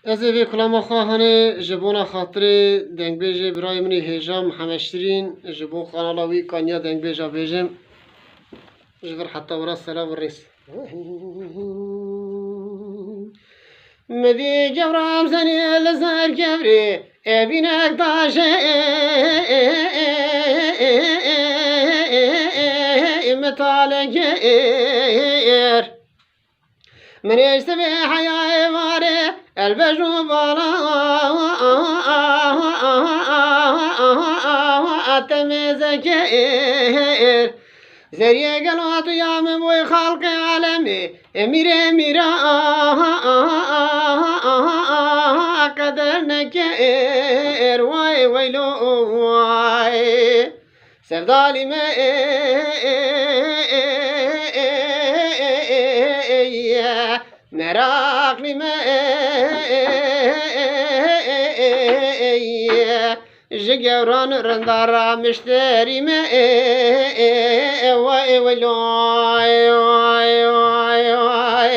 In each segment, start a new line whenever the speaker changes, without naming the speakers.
Ez ê vê kulama xwe hene ji bona xatirê dengbêjê birayê min ê hêjam Mihemed Şîrîn ji bo kanala wî kaniya dengbêja bêjim. Ji vir heta wira sela vir rês. Medî cewram zenê li zer gevrê evînek daşê mitale ger. من اشتبه حياة واري البجو بالا أتمزكير زريا قلوات يا من بوي خلق عالمي اميري اميرا قدر نكير واي ويلو واي سردالي ما merak lime jigevran randara müşterime vay vay vay vay vay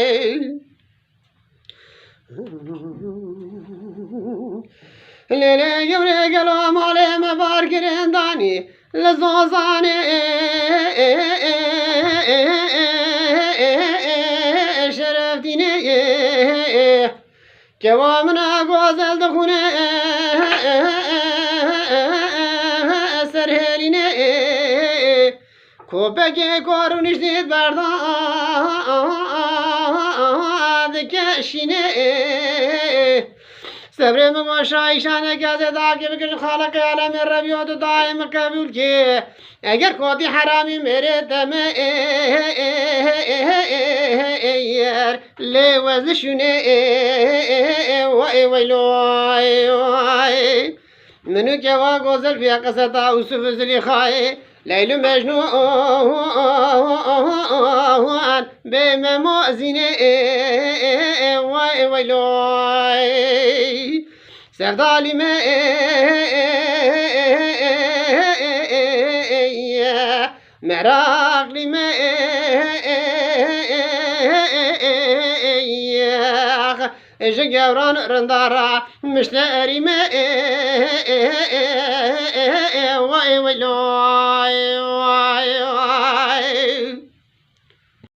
lele gevre gelo maleme var girendani lezozane كوامنا غزل دخونه سرهلینه کوبک کارونش دید برداد کشینه صبرم باشا ایشانه گزه داکی بکش خالق عالم ربیات دائم قبول که اگر کودی حرامی میره دمه لی وزشونه وای ویلوی وای منو که وا گوزل فی قصتا اوسف زلیخای لیلو مجنون به ممازینه وای ویلوی سردالی me merakli me جگران رندارا مشتری me وای وای وای وای